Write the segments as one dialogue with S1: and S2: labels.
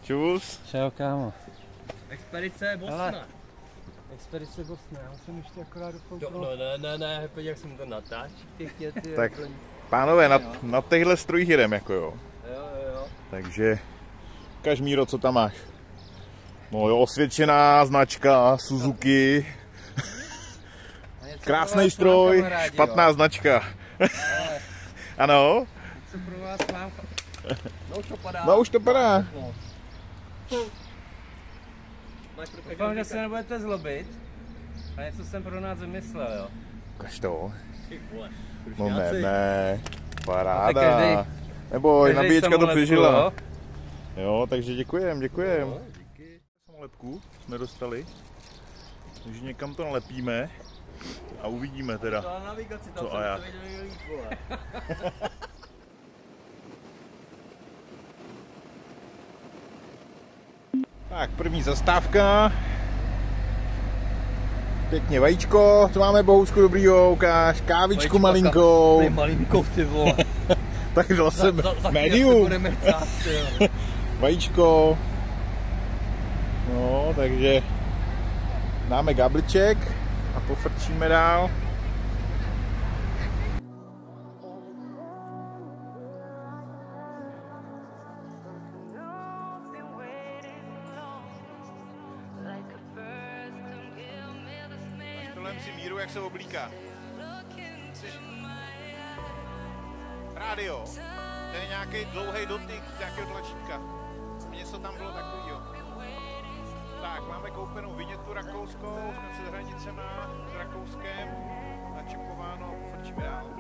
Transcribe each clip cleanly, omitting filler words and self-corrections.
S1: Čus.
S2: Čau, kámo.
S3: Expedice Bosna.
S2: Expedice Bosna, já musím ještě akorát dofouknout.
S3: Ne, pojď, jak jsem to natáč. Pěkně, ty.
S1: Tak, pánové, na těchhle strojích jedem, jako jo.
S3: Jo.
S1: Takže, Kažmíro, co tam máš? No jo, osvědčená značka Suzuki. Krásný stroj, špatná značka. Ano?
S2: Co pro vás mám?
S1: No už to padá.
S2: Doufám, že se nebudete zlobit. A něco jsem pro nás vymyslel, jo.
S1: Ukaž to.
S3: No
S1: Ne, paráda. Neboj, nabíječka to přežila. Jo, takže děkujem. Samolepku jsme dostali. Takže někam to nalepíme a uvidíme teda, co a jak. Tak, první zastávka. Pěkně vajíčko, co máme, Bohusku, dobrýho, ukáž, kávičku malinkou.
S3: Malinkou, ty vole.
S1: Tak dal jsem medium. Vajíčko. No, takže dáme gabliček a pofrčíme dál. Štolem si Míru, jak se oblíká. Rádio. To je nějaký dlouhý dotyk nějakého tlačítka. Něco tam bylo takovýho. Tak, máme koupenou vinětu rakouskou, jsme před hranicema s Rakouskem, načipováno, pofrčíme dál.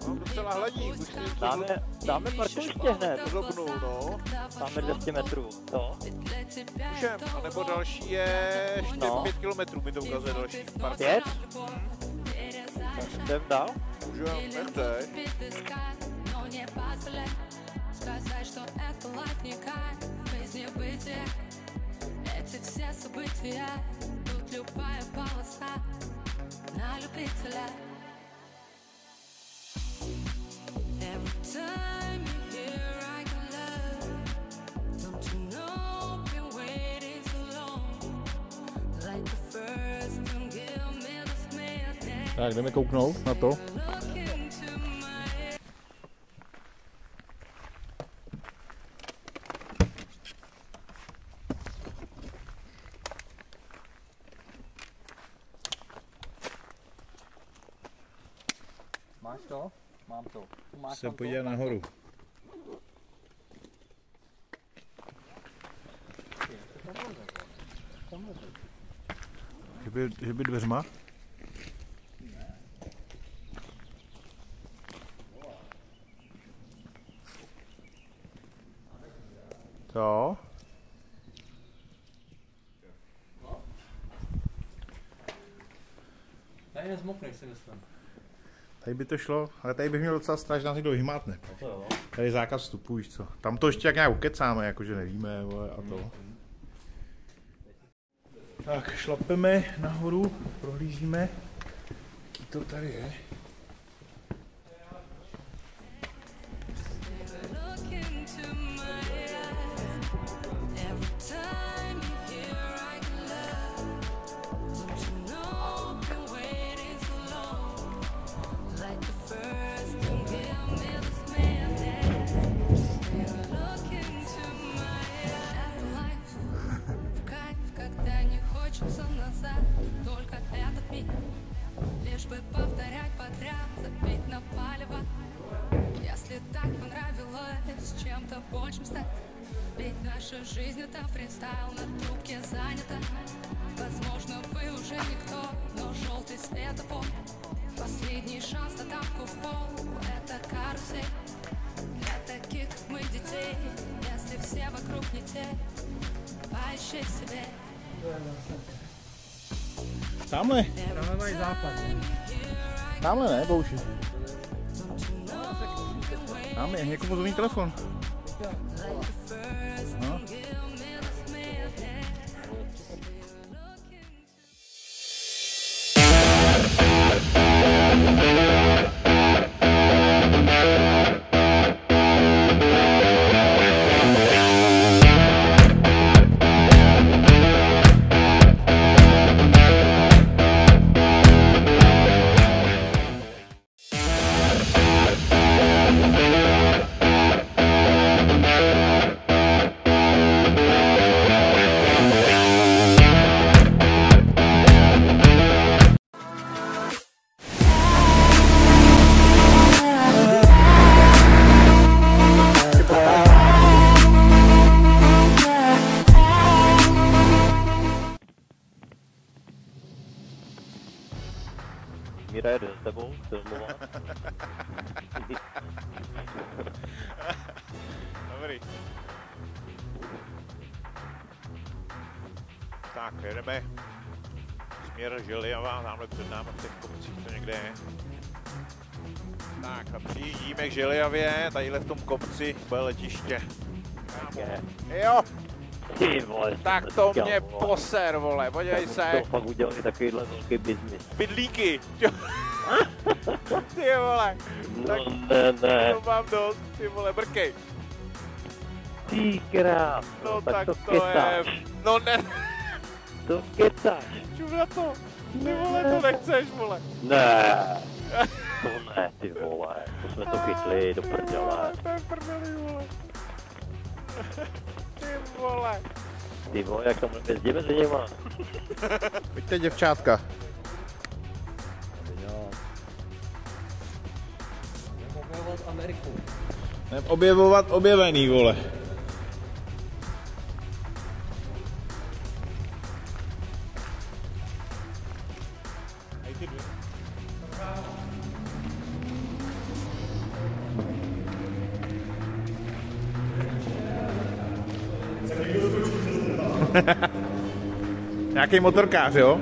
S1: Mám docela hladík, už
S3: Dáme parkoviště hned.
S1: Podobnou, no.
S3: Dáme 200 metrů, jo.
S1: Můžem, anebo další je 5 kilometrů, mi to ukazuje další park.
S3: 5? Jdem dál?
S1: Můžem, nechceš.
S4: Сказать, что это лайфника, жизни бытия. Эти все события, тут любая полоса на любителя. Every time you hear I can love, don't you know been waiting so long. Like the first don't give me this minute.
S1: Tak, jdeme kouknout na to.
S3: Máš to? Mám to.
S1: Se podívej nahoru. Že by dveřma? To?
S2: Tady nezmokneš, si myslím.
S1: Tady by to šlo, ale tady bych měl docela strach, že nás někdo vymátne. Tady je zákaz vstupu, víš co. Tam to ještě jak nějak ukecáme, jakože nevíme, vole, a to. Tak, šlapeme nahoru, prohlížíme. To tady je.
S4: Только этот миг, лишь бы повторять подряд, забить на палево. Если так понравилось чем-то большим стать, ведь наша жизнь это фристайл, на трубке занята. Возможно, вы уже никто, но желтый светофор, последний шанс на тапку в пол, это карусель. Для таких, как мы, детей, если все вокруг не те, поищи себе.
S1: Tamhle?
S2: Tamhle mají západ.
S1: Tamhle ne, Bouši. Tamhle, někomu zvoní telefon. Aha.
S3: Míra jede s tebou, filmovat.
S1: Dobrý. Tak, jedeme. Směr Žiliava, tamhle před námi v těch kopcích to někde je. Tak a přijíždíme k Žiliavě, tadyhle v tom kopci bude letiště. Jo!
S3: Ty vole,
S1: Tak to mě poser, vole, podívej se.
S3: To fakt udělali takovýhle velký biznis.
S1: Bydlíky. Ty vole. Tak
S3: Ne.
S1: to mám dost, ty vole, brkej.
S3: Ty krás.
S1: No tak
S3: to
S1: to
S3: kecáš.
S1: je. No ne.
S3: To kecáš.
S1: Čup na to. Ty vole, to nechceš, vole.
S3: Ne. To ne, ty vole. To jsme to chytli do prdele.
S1: To je prdeli, vole. Ty vole.
S3: Ty vole, jak tam jezdí mezi něma.
S1: Pojďte, děvčátka.
S2: Objevovat Ameriku.
S1: Objevovat objevený, vole. Nějaký motorkář, jo?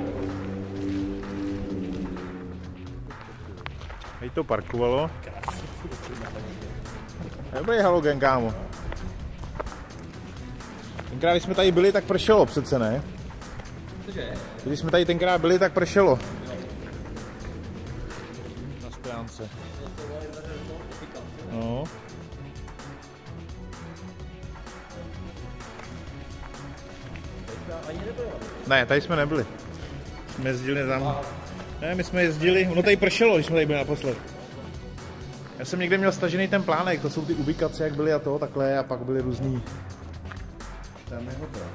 S1: Teď to parkovalo. Dobrý halogen, kámo. Tenkrát, když jsme tady byli, tak pršelo přece, ne?
S2: Cože?
S1: Když jsme tady tenkrát byli, tak pršelo. Na správce. No. Ne, tady jsme nebyli. Jsme jezdili tam. Ne, my jsme jezdili, ono tady pršelo, když jsme tady byli naposled. Já jsem někde měl stažený ten plánek, to jsou ty ubikace, jak byly a to, takhle, a pak byly různý. Tam je hotel.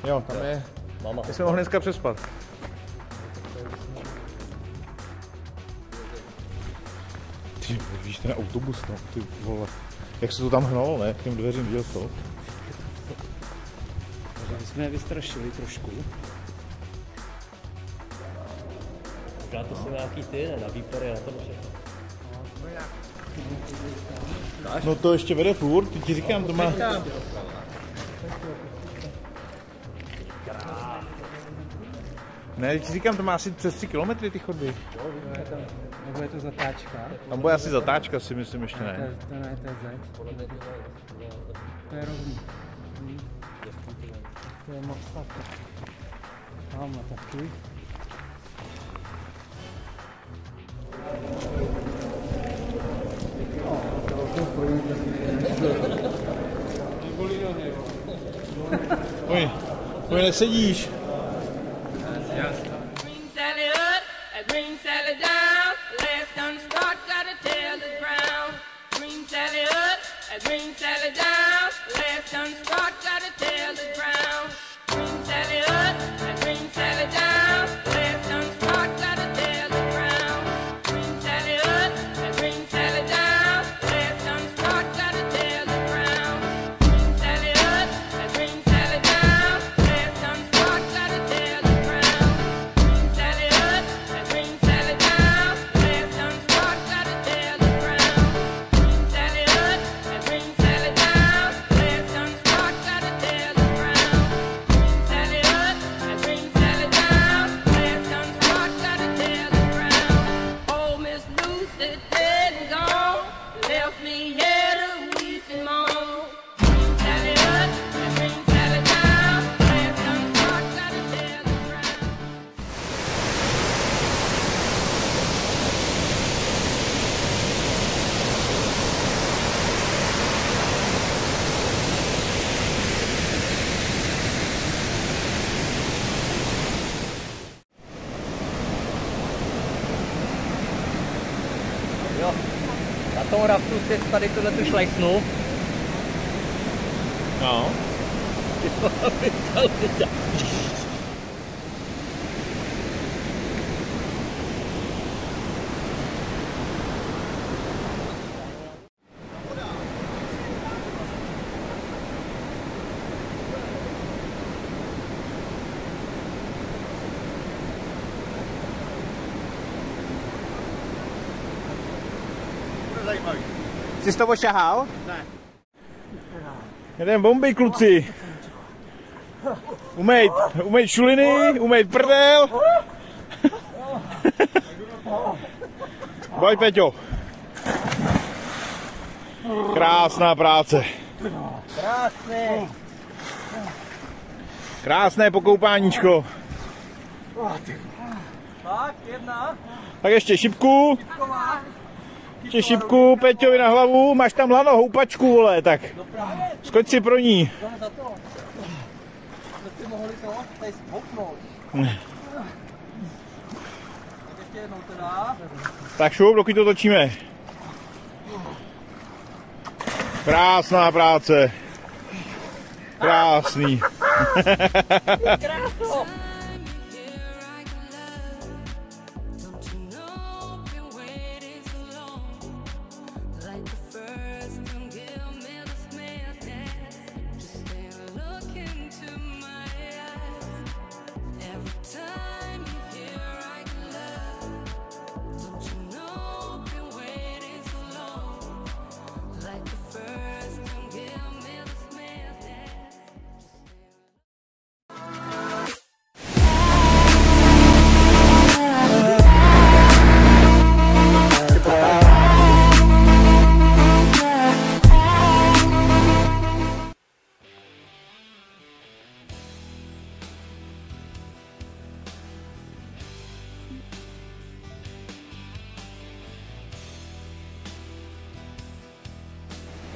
S1: Jo, tam je. Mama. My jsme mohli dneska přespat. Ty, víš, ten autobus, no, ty vole. Jak se to tam hnalo, ne? K těm dveřím, viděl to?
S2: Takže jsme je vystrašili trošku.
S5: Možná to jsou nějaký ty, ne? Na výpery, na to všechno.
S1: No to ještě vede furt, ty ti říkám, to má... Ne, ti říkám, to má asi přes 3 kilometry ty chodby.
S2: Nebo je to zatáčka?
S1: Tam bude asi zatáčka, si myslím, ještě ne.
S2: To ne, to je zeď. To je rovný. To je moc taky. Tamhle taky.
S1: Pojď, nesedíš.
S6: Green Sally up, a green Sally down. Last done start, gotta tell the ground. Green Sally up, a green Sally down. Last done start, gotta tell the ground. Green Sally up, a green Sally down. Last done start, gotta tell the ground. Green Sally up, a green Sally down. Last done start, gotta tell the ground. Green Sally up, a green Sally down. Last done start, gotta tell the ground. Green Sally up, a green Sally down. Last done start, gotta tell the ground. Green Sally up, a green Sally down. Last done start, gotta tell the ground. Green Sally up, a green Sally down. Last done start, gotta tell the ground. Oh, Miss Lucy dead and gone, left me here to weep and moan. Green Sally up, a green Sally down. Last done start, gotta tell the ground.
S5: Jo, na tom raftu si tady tohle tu šlejsnu.
S1: No. Jsi z toho šahal? Ne. Jeden bomby, kluci. Umejt šuliny, umejt prdel. Pojď, Peťo. Krásná práce.
S2: Krásné.
S1: Krásné pokoupáníčko.
S2: Tak, jedna.
S1: Tak ještě šipku. Ještě šipku, Peťovi na hlavu. Máš tam lano, houpačku, vole, tak. Skoč si pro ní.
S2: Za to. Jste mohli to tady zhoupnout. Tak ještě jednou teda.
S1: Tak šup, dokud to točíme. Krásná práce. Krásný.
S2: Krásno.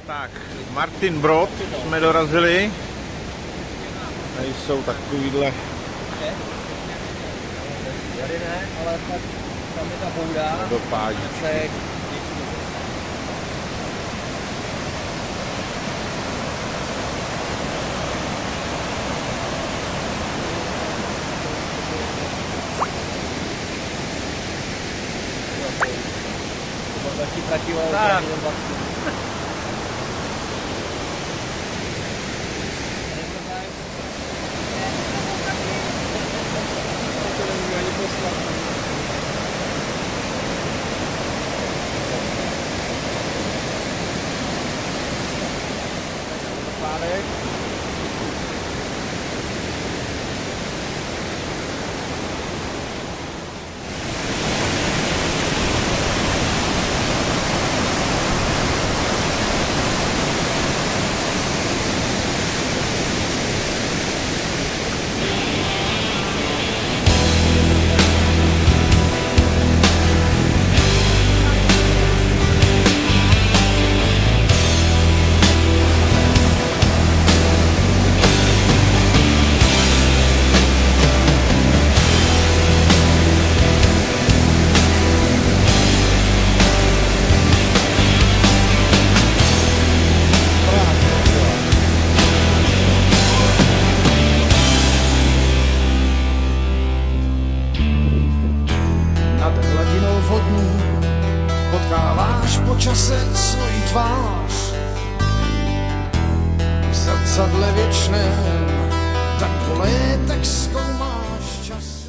S1: Tak, Martin Brod jsme dorazili. Tady jsou takovýhle.
S2: Tady ne, ale tam je ta bouda.
S1: Do pádí.
S2: Tak.
S7: Potkáváš po čase svojí tvář v zrcadle věčném, tak po létech zkoumáš čas.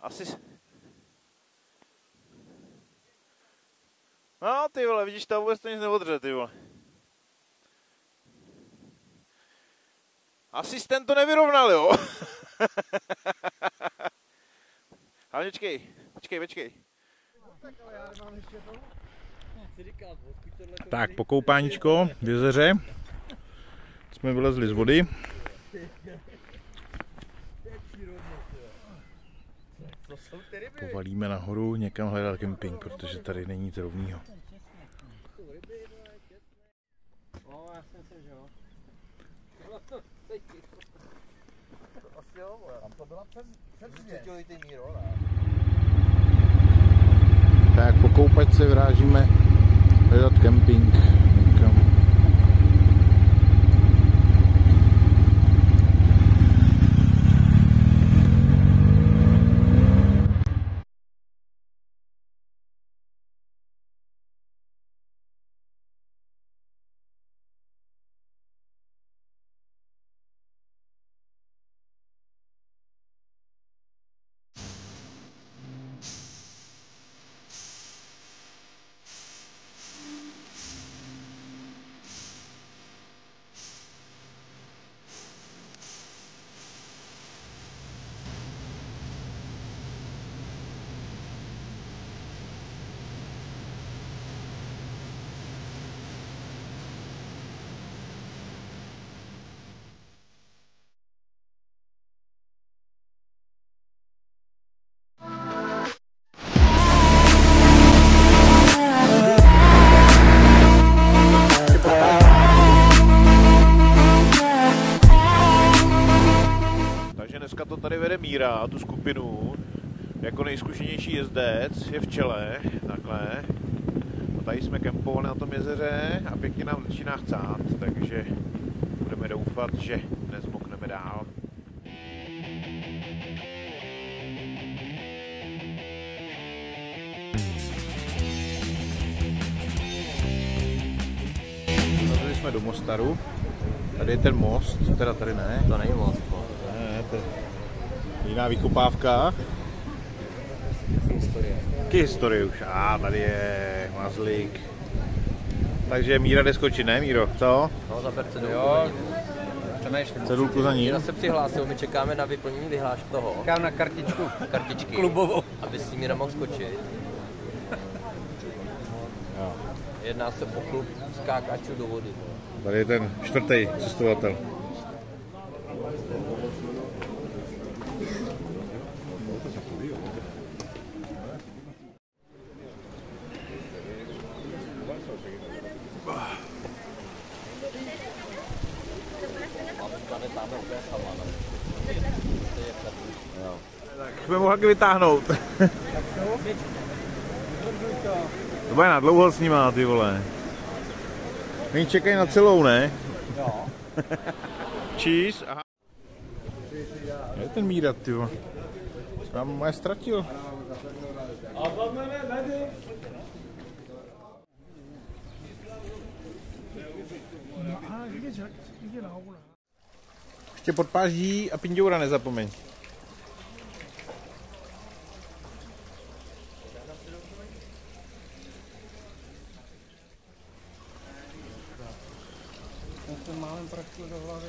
S1: Asi... No ty vole, vidíš, to vůbec to nic neodře, ty vole. Asistent to nevyrovnal, jo. Ale počkej. Tak, pokoupáníčko v jezeře. Jsme vylezli z vody. Povalíme nahoru někam hledat kemping, protože tady není nic rovnýho. Tam to byla přes 3 míro, ne? Tak po koupačce vyrážíme hledat kemping někam. Dneska to tady vede Míra, tu skupinu, jako nejzkušenější jezdec, je v čele, takhle. A tady jsme kempovali na tom jezeře a pěkně nám začíná chcát, takže budeme doufat, že nezmokneme dál. Tady jsme do Mostaru, tady je ten most, teda tady ne.
S5: To není most.
S1: To je jiná vykopávka. Taky historie už. Tady je mazlík. Takže Míra jde skočit, ne Míro? Co?
S5: No, zaber cedulku.
S2: Jo.
S1: Cedulku za ní.
S5: Míra se přihlásil, my čekáme na vyplnění vyhlášky toho.
S2: Čekám na kartičky klubovou.
S5: Aby si Míra mohl skočit.
S1: Jo.
S5: Jedná se o klub skákačů do vody.
S1: Tady je ten čtvrtý cestovatel. Tak jsme mohli vytáhnout. To bude na dlouho s nima, ty vole. Oni čekají na celou, ne?
S2: Jo.
S1: Cheese, aha. Je ten Míra, ty vole. Já mu je ztratil. Ještě podpáždí a pindoura nezapomeň.
S2: Ten málem prašku do hlavy.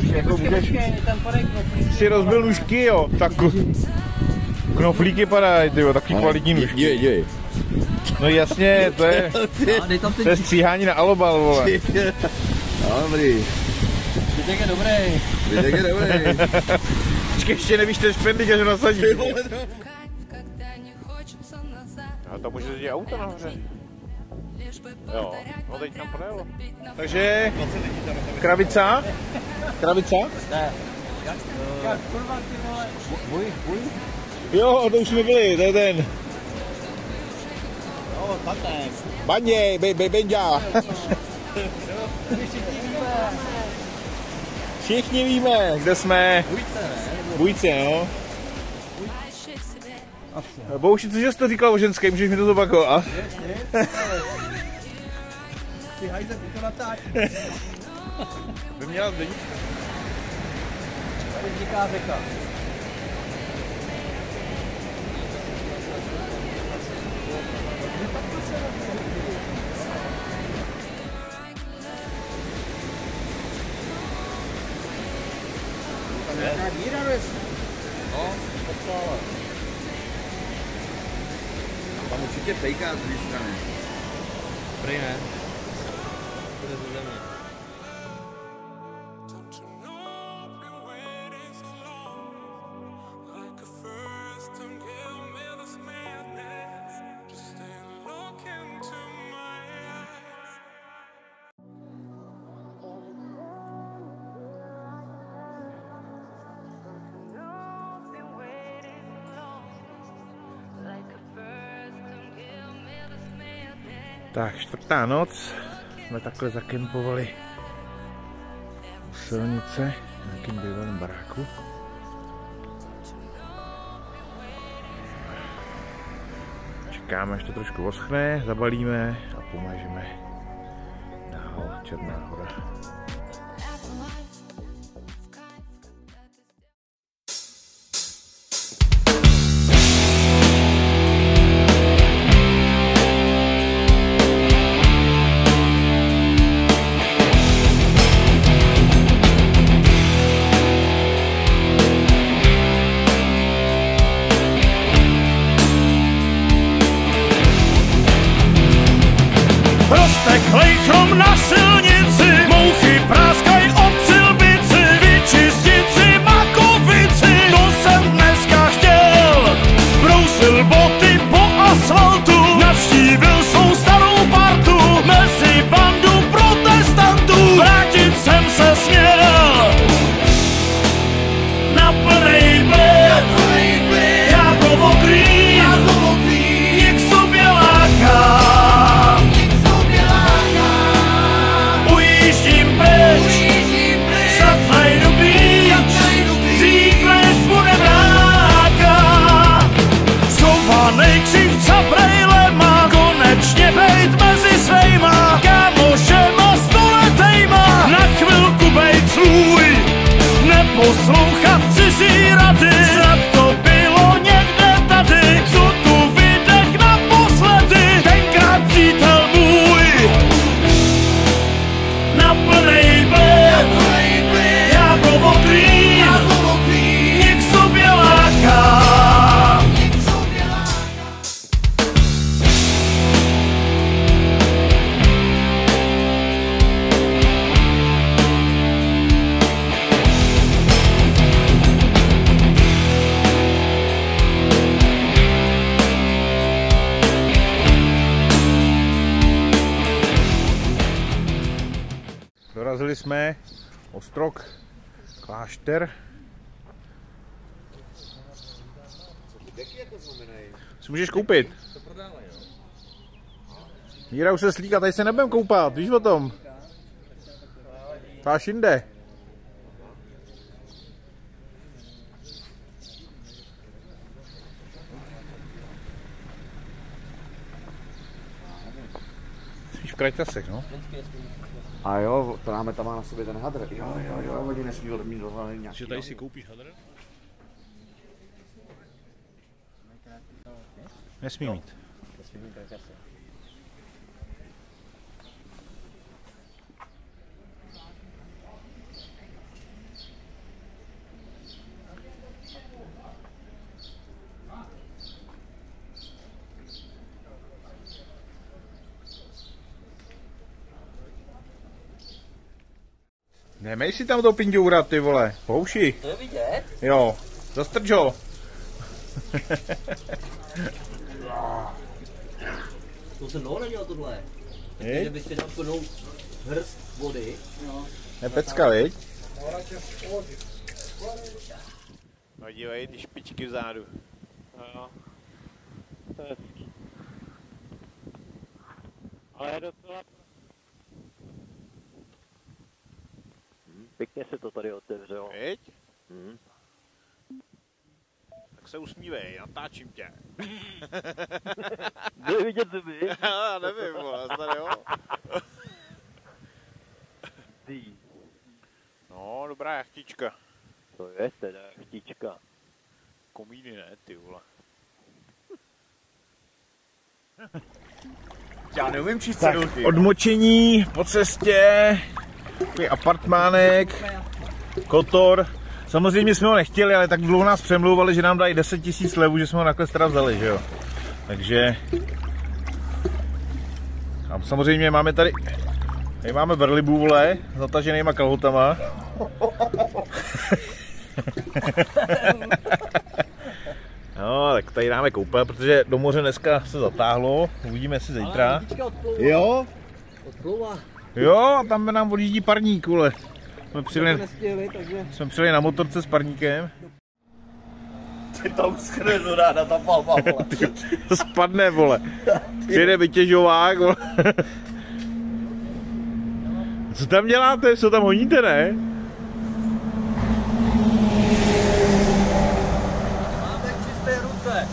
S1: Jako budeš si rozbil nůžky, jo, tak knoflíky padají, tyjo, taky kvalitní nůžky.
S8: Děj.
S1: No jasně, to je stříhání na alobal, vole.
S8: Dobrý.
S5: Videk je dobrý.
S8: Videk je dobrý.
S1: Počkej, ještě nevíš ten špendlík, až ho nasadí. A tam může jít auto nahoře. Jo, no teď tam projelo. Takže, krabica? Krabica?
S5: Ne. Můj?
S1: Jo, to už jsme byli, to je ten. Baně, Benja. Všichni víme, kde jsme. Bujce, no. Bouši, cože jsi to říkal o ženské, můžeš mi to zopakovat?
S2: Ty hajze, ty to natáč.
S1: By měla zdeníčka.
S2: Tady vzniká řeka. Tam nějaká díra vys.
S5: No, popsále.
S8: Tam určitě pejká z druhé strany.
S5: Prý ne. Bude ze země.
S1: Tak, čtvrtá noc, jsme takhle zakempovali u silnice v nějakém bývalém baráku. Čekáme, až to trošku oschne, zabalíme a pomažeme dál Černá Hora.
S9: Rozteklej chrom na silnici, mouchy práskaj ob silbici, vyčistit si makovici, to jsem dneska chtěl. Brousil boty po asfaltu, navštívil svou starou partu, mezi bandu protestantů, vrátit jsem se směl. Na plnej bled, jádro mokrý, něk sobě láká. Nejkřiv za brejlema, konečně bejt mezi svejma, kámošema stoletejma, na chvilku bejt svůj, neposlouchat cizí rady, snad to bylo někde tady, co tu vydech naposledy, tenkrát přítel můj. Na plnej bled, jádro mokrý, něk sobě láká.
S1: Dorazili jsme, Ostrog, klášter. Co můžeš koupit? Míra už se slíká, tady se nebudem koupat, víš o tom? To až jinde. Jsi v Krajtasech, no?
S8: A jo, to máme tam má na sobě ten hadr. Jo, oni nesmí mít dovolený nějaký.
S1: Že tady si koupíš hadr? Nesmí mít. Nemej si tam to pinďourat, ty vole, pouši.
S5: To je vidět?
S1: Jo, zastrč ho.
S5: To jsem dlouho nedělal tohle. Takže bych si dal plnou hrst vody.
S1: Je pecka, viď? No dívej, ty špičky vzadu.
S3: No, to je hezký. Ale je docela... Pěkně se to tady otevřelo.
S1: Viď? Tak se usmívej, natáčím tě.
S3: Byli vidět zuby?
S1: Já nevím, vole, tady jo. No, dobrá jachtička.
S3: To je teda jachtička.
S1: Komíny ne, ty vole.
S8: Já neumím číst cedulky.
S1: Odmočení po cestě, takový apartmánek, kotor. Samozřejmě jsme ho nechtěli, ale tak dlouho nás přemlouvali, že nám dají 10 000 levu, že jsme ho nakonec teda vzali, že jo. Takže... A samozřejmě máme tady máme berlibu, vole, zataženýma kalhotama. No, tak tady dáme koupel, protože do moře dneska se zatáhlo, uvidíme jestli zítra. Jo?
S5: Odplouvá.
S1: Jo, a tam nám odjíždí parník, vole. Jsme přijeli na motorce s parníkem.
S5: Ty to uschrnu ráda ta palma, vole.
S1: To spadne, vole. Přijde vytěžovák, vole. Co tam děláte? Co tam honíte, ne?
S5: Máte čisté ruce.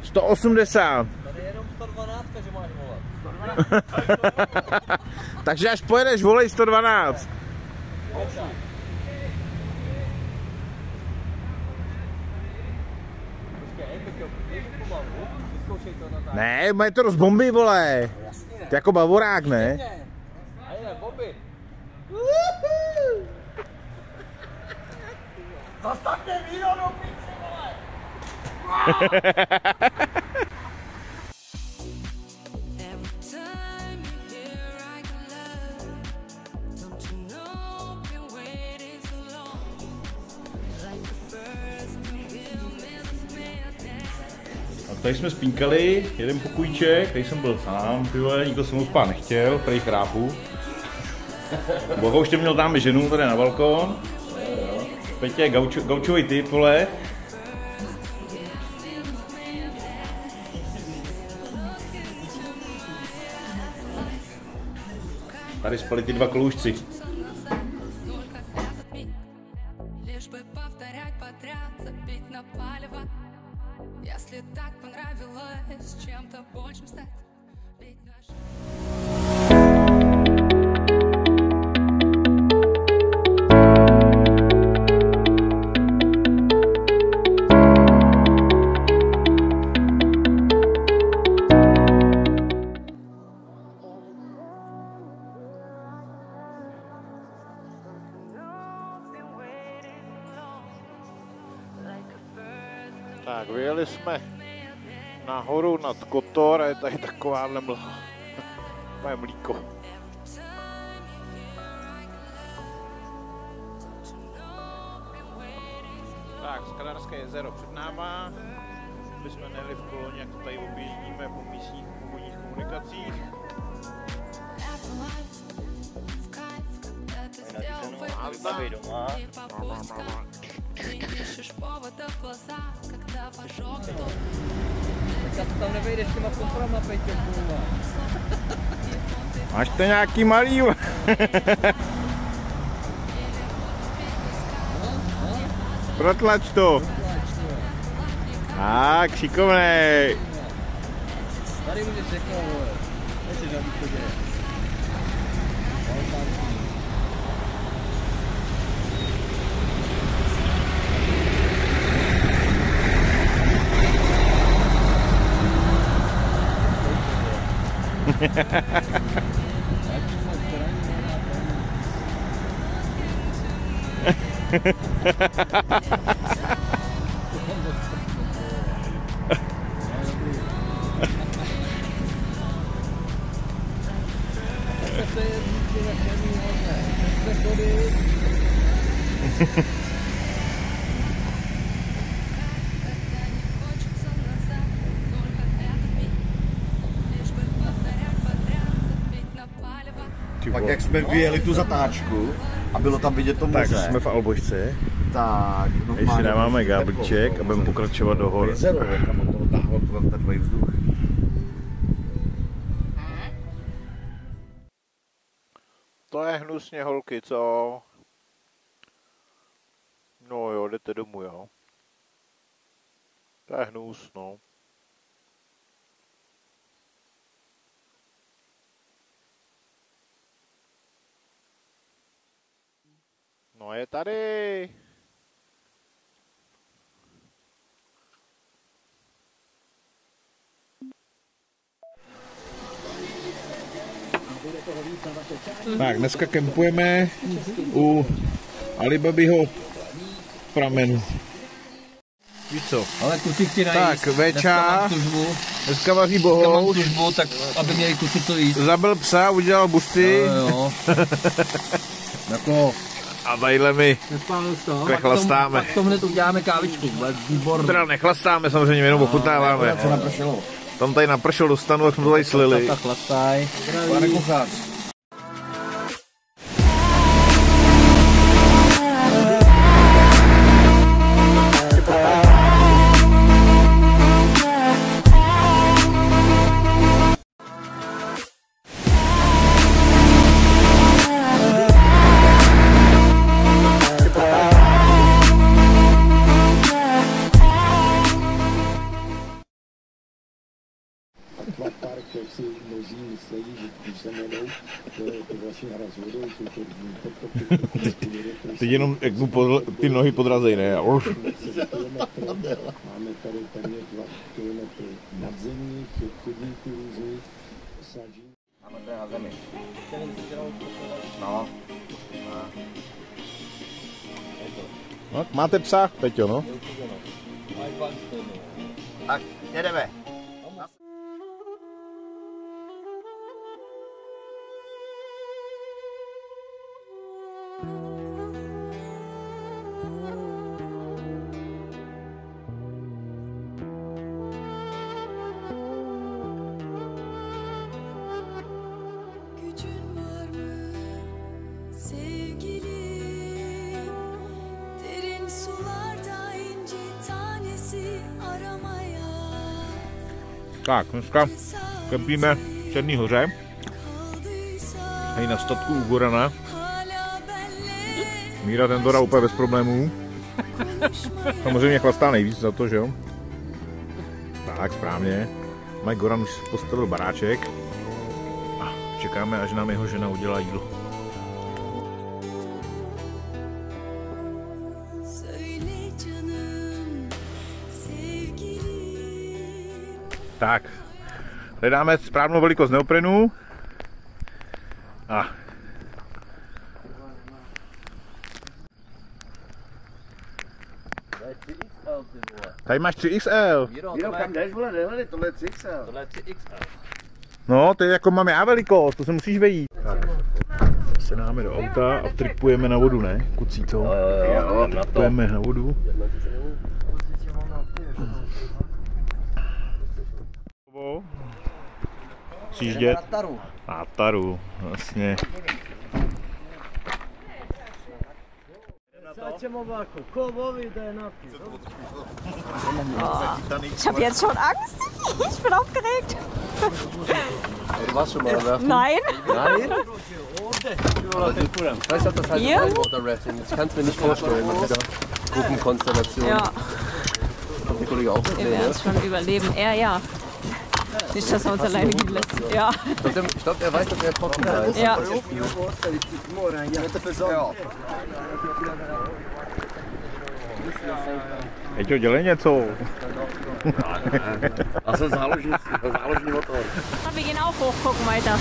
S1: 180.
S5: Tady je jenom 112, že máš volat.
S1: 112. Takže až pojedeš, volej 112. Ne, mají to rozbomby, vole. Ty jako bavorák, ne?
S5: Zastavte víno do piče, vole!
S1: Tady jsme spínkali, jeden pokůjček, tady jsem byl sám, tyhle, nikdo se mu spát nechtěl, tady chrápu. Boha už tě měl dáme ženu tady na balkon. Petě je gaučový typ, vole. Tady spali ty dva kloužci.
S4: Если так понравилось чем-то большим стать, ведь наш...
S1: Tak, vyjeli jsme nahoru nad Kotor a je tady takováhle mlha. To je mlíko. Tak, Skadarské jezero před náma. My jsme nejeli v koloně, jak to tady objíždíme po místních původních komunikacích.
S2: Tak tam nevejdeš těma komprama, Peťo, kurva.
S1: Máš to nějaký malý? Protlač to. Tak, šikovnej.
S2: Tady můžeš řeknout, vole. Nechceš na východě.
S8: Pak jak jsme vyjeli tu zatáčku a bylo tam vidět to moře.
S1: Tak jsme v Albožce.
S8: Tak,
S1: teď si dáváme gáblíček a budeme pokračovat do hor.
S8: Jezero, kam to dotáhlo ten teplý vzduch.
S1: To je hnusně, holky, co? No jo, jdete domů, jo. To je hnus, no. No je tady. Tak, dneska kempujeme u Alibabyho pramenu. Víš co?
S2: Ale kluci chtějí najíst.
S1: Tak, veča. Dneska vaří bohouš.
S2: Tak aby měli kluci co jíst.
S1: Zabil psa, udělal busty.
S2: Jo.
S1: Jako... A tadyhle my chlastáme.
S2: Pak to hned uděláme kávičku, výborný.
S1: Teda nechlastáme, samozřejmě jenom ochutnáváme. Tam tady napršel do stanu, jak jsme to tady slili.
S2: Tak chlastaj.
S1: Pane kuchař.
S10: Akvapark, jak si mnozí myslí, že když se jmenou, to vlastně hra s vodou, jsou to různý.
S1: Teď jenom jak mu ty nohy podrazej, ne?
S10: Máme tady téměř 2 kilometry nadzemních chodníků různých sadí.
S8: Ano, to je na zemi. No.
S1: No, máte psa, Peťo, no?
S8: Tak, jedeme.
S1: Tak, dneska kempíme v Černý Hoře. Hej na statku u Gorana. Míra ten dodá úplně bez problémů. Samozřejmě chlastá nejvíc za to, že jo? Tak, správně. Mike Goran už postavil baráček. A čekáme, až nám jeho žena udělá jídlo. Tak, hledáme správnou velikost neoprenu a tady máš 3XL.
S8: Jo, kam jdeš, vole, nehledej, tohle je 3XL.
S2: Tohle je 3XL.
S1: No, to je jako mám já velikost, to se musíš vejít. Tak, se dáme do auta a tripujeme na vodu, ne? Kucíto.
S8: Jo,
S1: tripujeme na vodu. Přijíždět na Taru, vlastně.
S11: Ich habe jetzt schon Angst. Ich bin aufgeregt.
S12: Du warst schon mal werfen?
S11: Nein.
S12: Nein? Ich weiß, das heißt Saltwater Rafting. Ich kann es mir nicht vorstellen mit dieser Gruppenkonstellation.
S11: Ja.
S12: Kommt die Kollege auch mit?
S11: Wir werden es schon überleben. Er ja. Nicht, dass er uns alleine gehen lässt. Ja.
S12: Ich glaube, er weiß, dass er trocken da ist.
S11: Ja.
S1: Peťo, dělej něco.
S8: A jsem záložní motor.
S11: Wir gehen auch hoch, gucken weiter.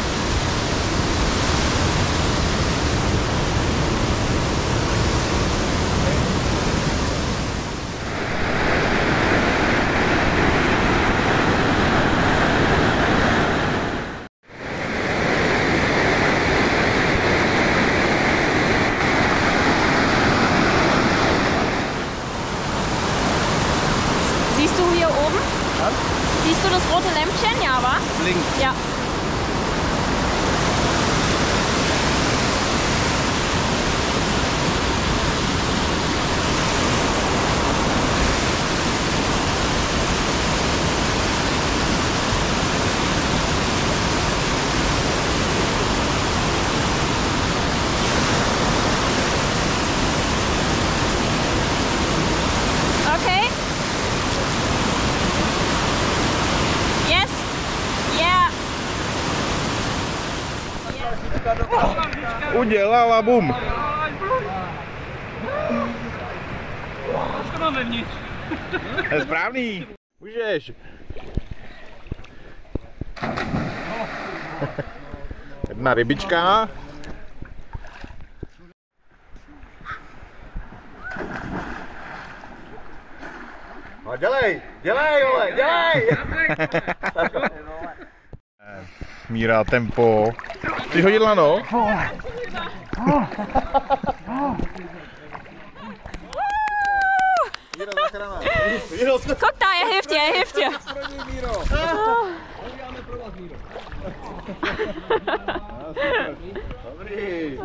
S11: Siehst du hier oben?
S12: Ja?
S11: Siehst du das rote Lämpchen? Ja, wa?
S12: Links.
S11: Ja. Okay. Yes. Yeah.
S1: Udělala, bum.
S2: Co máme vnitř?
S1: Je správný. Můžeš. Jedna rybička.
S8: No dělej, vole, dělej!
S1: Míra, tempo. Ty hodidla, no.
S11: Guck da, er hilft dir, er hilft dir.
S1: Dobrý.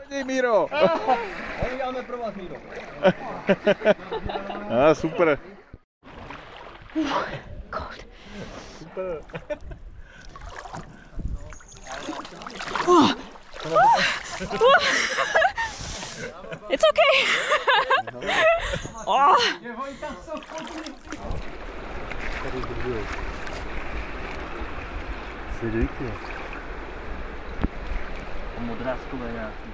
S1: Pojď, Míro.
S12: Uděláme pro vás, Míro.
S1: Super. Super.
S11: It's okay. Oh.
S3: svědujky. Modrázkové nějaký.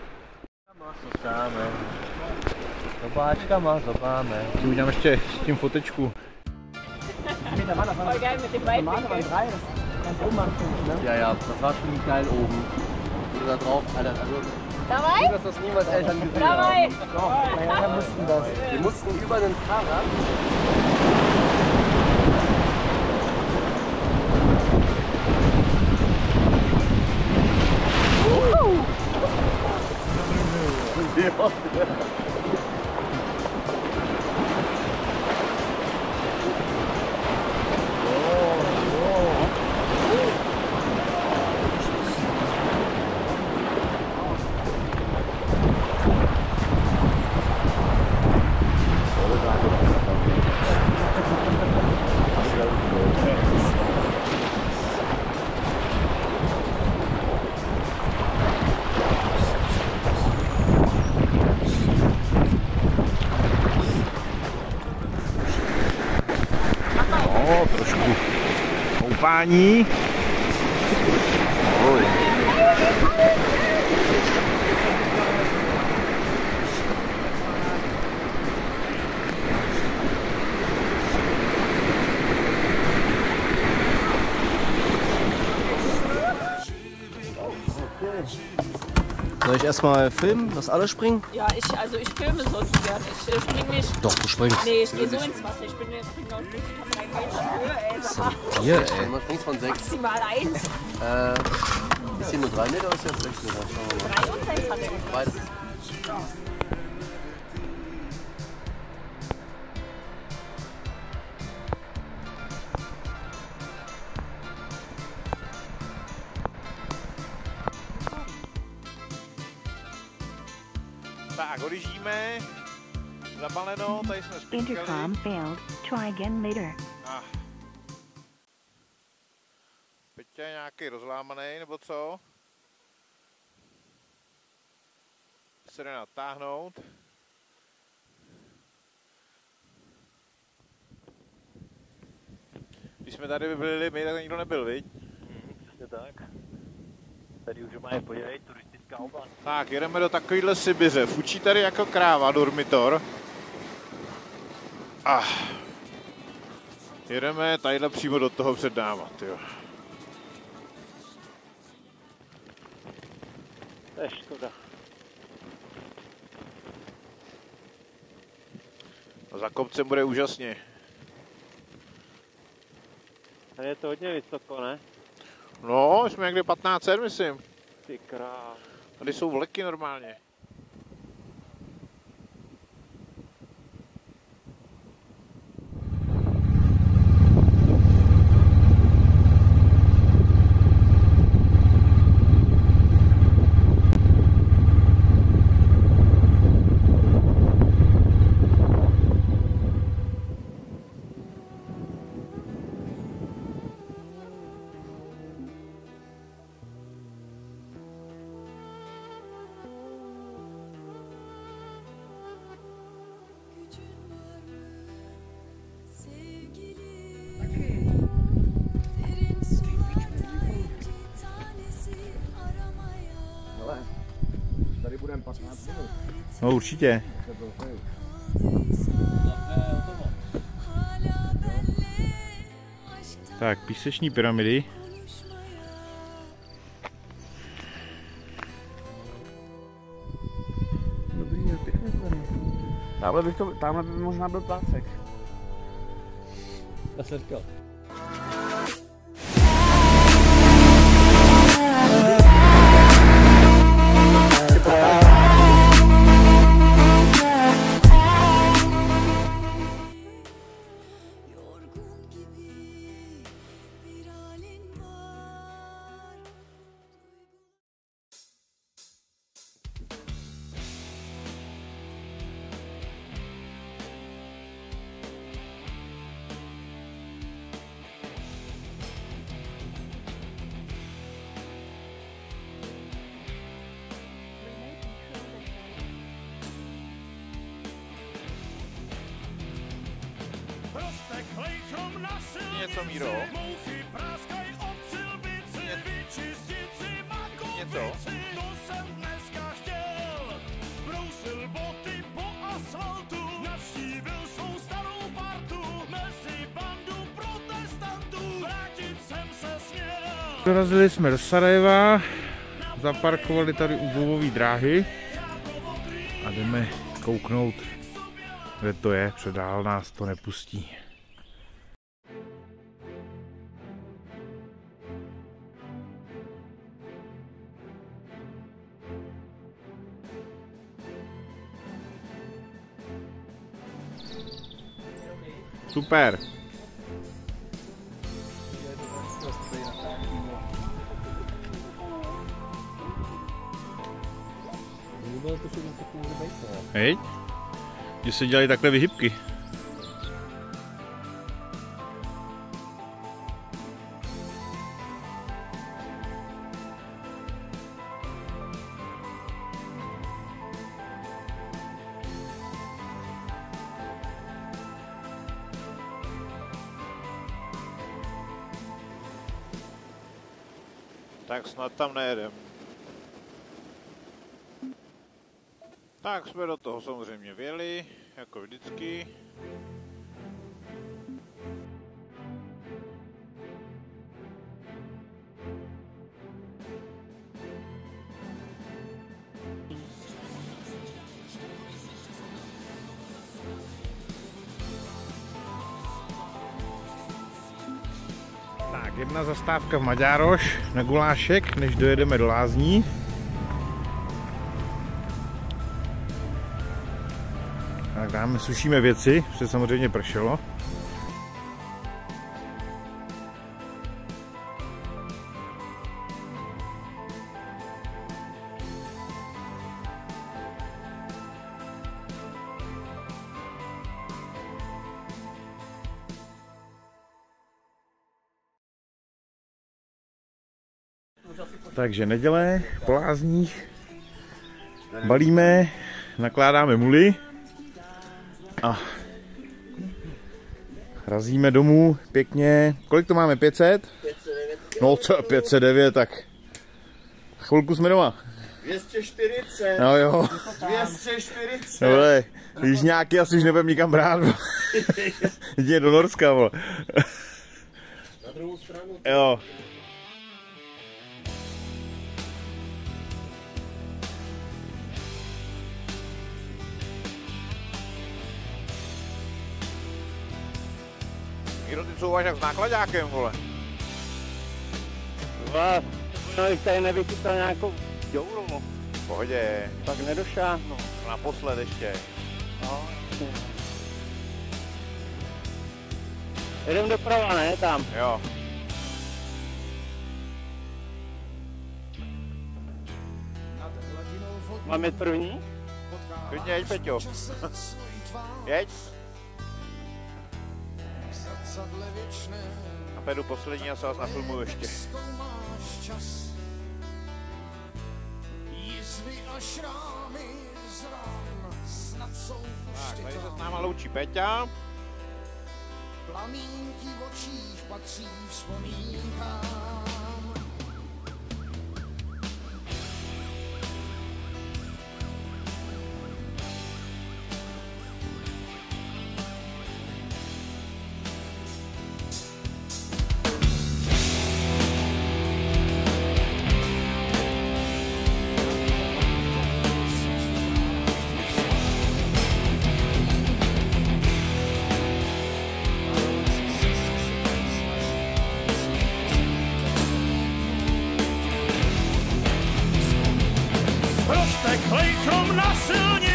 S3: Co stáme? Dobáčka má, zobáme.
S1: Si udělám ještě s tím fotečku.
S11: Voll geil mit dem Weitwinkel.
S12: Ja, ja, das war schon geil oben. Oder da drauf, Alter. Also,
S11: Dabei?
S12: dass das niemals Eltern gesehen
S11: Dabei!
S12: haben. Doch, meine Eltern mussten das. Wir mussten über den Fahrrad.
S1: Trošku koupání.
S12: Soll ich erstmal filmen, dass alle springen?
S11: Ja, ich filme sonst gerne. Ich spring nicht.
S12: Doch, du springst.
S11: Nee, ich gehe so ins Wasser. Ich bin noch nicht. Ich hab keinen Höhe, ey.
S12: Was ist denn mit dir, ey? Man springt von 6.
S11: Maximal 1.
S12: Ist hier nur 3 Meter oder ist jetzt 6 Meter? Schauen wir mal.
S11: 3 und 6 hat er.
S12: Beides.
S1: Tak, odjíždíme. Zabaleno, tady jsme spískali.
S13: Intercom failed. Try again later.
S1: Peťa je nějaký rozlámaný, nebo co? Se jde natáhnout. Když jsme tady byli my, tak nikdo nebyl, viď?
S3: Přesně tak. Tady už mají, podívej, turistická oblast.
S1: Tak, jedeme do takovýhle Sibiře. Fučí tady jako kráva, dormitor. Jedeme tadyhle přímo do toho před náma, tyjo.
S3: To je škoda.
S1: A za kopcem bude úžasně.
S3: Tady je to hodně vysoko, ne?
S1: No, jsme někde 1500, myslím.
S3: Ty král.
S1: Tady jsou vleky normálně.
S8: Tady budeme 15 minut.
S1: No určitě. Tak, píseční pyramidy.
S8: Dobrý, je pěkně tady. Tamhle by možná byl plácek.
S12: Já jsem říkal.
S1: Něco, Míro? Něco?
S9: To jsem dneska chtěl. Brousil boty po asfaltu, navštívil svou starou partu, mezi bandu protestantů, vrátit jsem se směl.
S1: Dorazili jsme do Sarajeva, zaparkovali tady u bojové dráhy a jdeme kouknout, kde to je, předál nás to nepustí. Super. Hej, že se dělají takhle vyhybky. Tak snad tam nejedem. Tak jsme do toho samozřejmě vjeli, jako vždycky. Tak, jedna zastávka v Maďároš na gulášek, než dojedeme do Lázní. Tak dáme, sušíme věci, protože samozřejmě pršelo. Takže neděle, po Lázních, balíme, nakládáme muly a razíme domů pěkně. Kolik to máme? 500?
S5: 509.
S1: No co, 509, tak chvilku jsme doma.
S5: 240.
S1: No jo.
S5: 240.
S1: Dobre, když nějaký asi už nebudem nikam brát. Jde do Norska, bo.
S5: Na druhou stranu.
S1: Jo. Míro, ty couváš jak s nákladákem, vole.
S3: No, když tady nevychytal nějakou děuru.
S1: V pohodě.
S3: Tak nedošáhnu.
S1: Naposled ještě.
S3: No. Jedem doprava, ne? Tam.
S1: Jo.
S3: Mám jít první?
S1: Klidně jeď, Peťo. Jeď. A pedu poslední a se vás nafilmuju ještě. Tak, tady se s náma loučí Peťa.
S7: Plamínky v očích patří vzpomínkám.
S9: Rozteklej chrom na silnici.